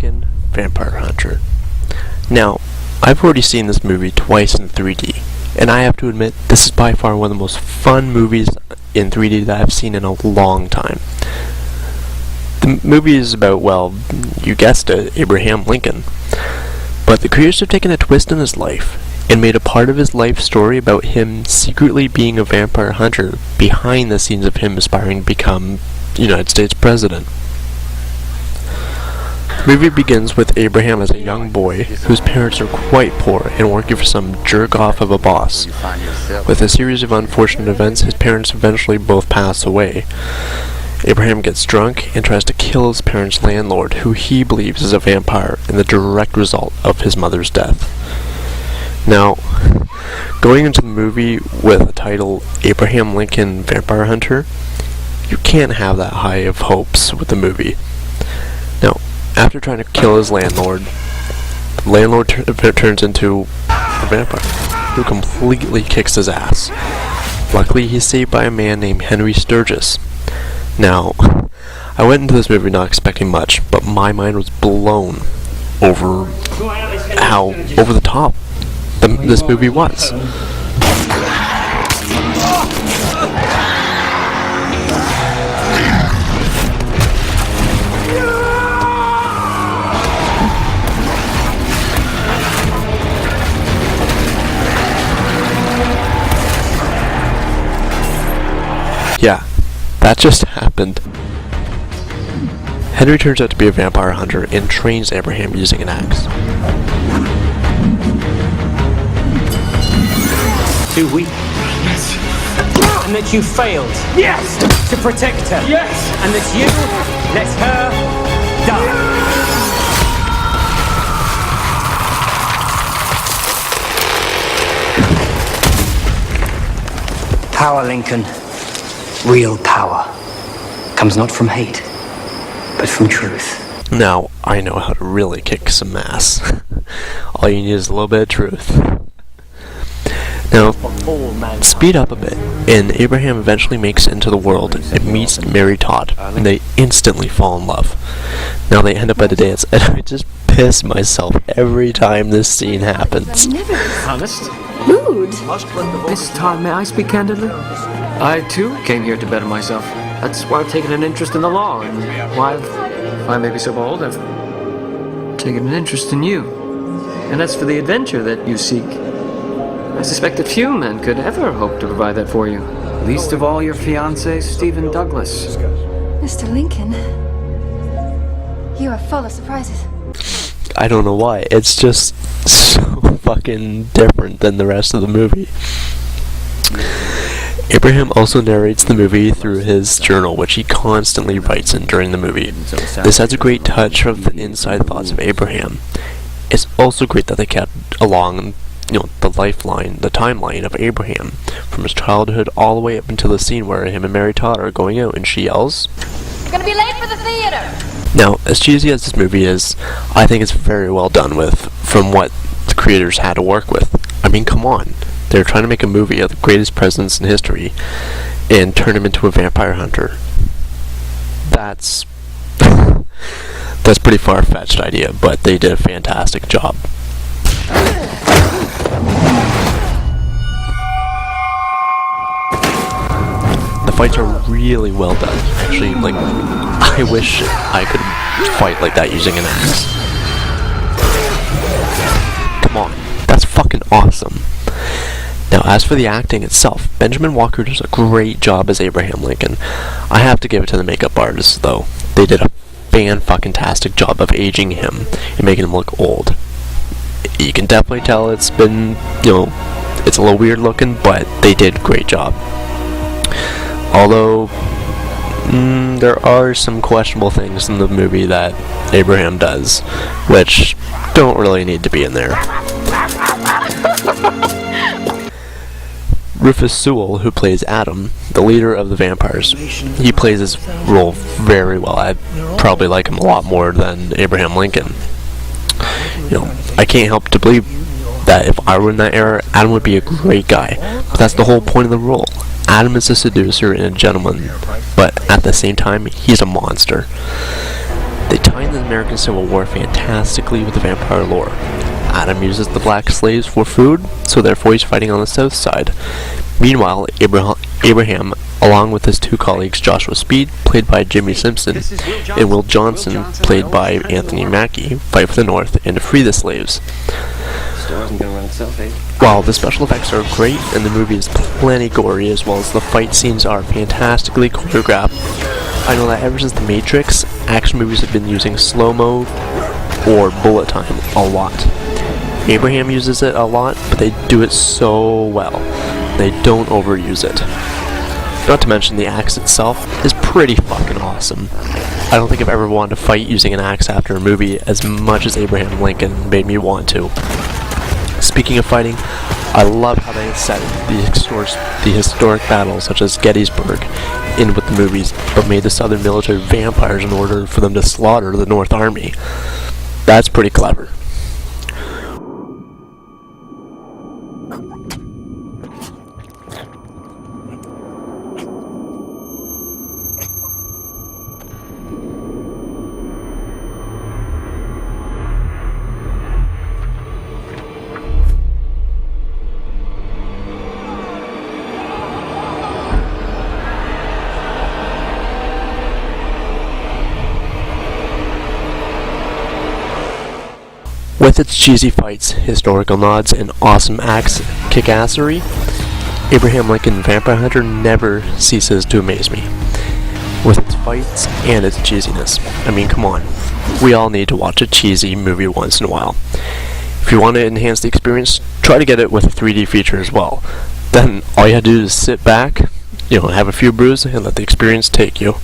Lincoln, Vampire Hunter. Now, I've already seen this movie twice in 3D, and I have to admit, this is by far one of the most fun movies in 3D that I've seen in a long time. The movie is about, well, you guessed it, Abraham Lincoln. But the creators have taken a twist in his life and made a part of his life story about him secretly being a vampire hunter behind the scenes of him aspiring to become United States president. The movie begins with Abraham as a young boy whose parents are quite poor and working for some jerk-off of a boss. With a series of unfortunate events, his parents eventually both pass away. Abraham gets drunk and tries to kill his parents' landlord, who he believes is a vampire, in the direct result of his mother's death. Now, going into the movie with the title Abraham Lincoln Vampire Hunter, you can't have that high of hopes with the movie. Now, after trying to kill his landlord, the landlord turns into a vampire, who completely kicks his ass. Luckily, he's saved by a man named Henry Sturgis. Now, I went into this movie not expecting much, but my mind was blown over how over the top this movie was. Yeah, that just happened. Henry turns out to be a vampire hunter and trains Abraham using an axe. Too weak. Yes. And that you failed. Yes. To protect her. Yes. And that you let her die. Power, Lincoln. Real power comes not from hate, but from truth. Now, I know how to really kick some ass. All you need is a little bit of truth. Now, speed up a bit, and Abraham eventually makes it into the world and meets Mary Todd, and they instantly fall in love. Now they end up at a dance, and I just piss myself every time this scene happens. Honest? Rude. Miss Todd, may I speak candidly? I, too, came here to better myself. That's why I've taken an interest in the law, and why if I may be so bold, I've taken an interest in you. And that's for the adventure that you seek. I suspect that few men could ever hope to provide that for you. Least of all your fiancé, Stephen Douglas. Mr. Lincoln, you are full of surprises. I don't know why. It's just so fucking different than the rest of the movie. Abraham also narrates the movie through his journal, which he constantly writes in during the movie. This adds a great touch of the inside thoughts of Abraham. It's also great that they kept along, the timeline of Abraham, from his childhood all the way up until the scene where him and Mary Todd are going out and she yells, "You're gonna be late for the theater!" Now, as cheesy as this movie is, I think it's very well done from what the creators had to work with. I mean, come on. They're trying to make a movie of the greatest presidents in history and turn him into a vampire hunter. That's pretty far-fetched idea, but they did a fantastic job. The fights are really well done. Actually, I wish I could fight like that using an axe. Come on, that's fucking awesome. Now, as for the acting itself, Benjamin Walker does a great job as Abraham Lincoln. I have to give it to the makeup artists, though. They did a fan-fucking-tastic job of aging him and making him look old. You can definitely tell it's been, it's a little weird looking, but they did a great job. Although, there are some questionable things in the movie that Abraham does, which don't really need to be in there. Rufus Sewell, who plays Adam, the leader of the vampires, he plays his role very well. I probably like him a lot more than Abraham Lincoln. I can't help to believe that if I were in that era, Adam would be a great guy. But that's the whole point of the role. Adam is a seducer and a gentleman, but at the same time, he's a monster. They tie in the American Civil War fantastically with the vampire lore. Adam uses the black slaves for food, so therefore he's fighting on the south side. Meanwhile, Abraham, along with his two colleagues Joshua Speed, played by Jimmy Simpson, and Will Johnson, played by Anthony Mackie, fight for the North and to free the slaves. While the special effects are great and the movie is plenty gory as well as the fight scenes are fantastically choreographed, I know that ever since The Matrix, action movies have been using slow-mo or bullet time a lot. Abraham uses it a lot, but they do it so well. They don't overuse it. Not to mention the axe itself is pretty fucking awesome. I don't think I've ever wanted to fight using an axe after a movie as much as Abraham Lincoln made me want to. Speaking of fighting, I love how they set the historic battles such as Gettysburg in with the movies, but made the Southern military vampires in order for them to slaughter the North Army. That's pretty clever. With its cheesy fights, historical nods, and awesome axe kickassery, Abraham Lincoln Vampire Hunter never ceases to amaze me. With its fights and its cheesiness. I mean, come on. We all need to watch a cheesy movie once in a while. If you want to enhance the experience, try to get it with a 3D feature as well. Then all you have to do is sit back, have a few brews, and let the experience take you.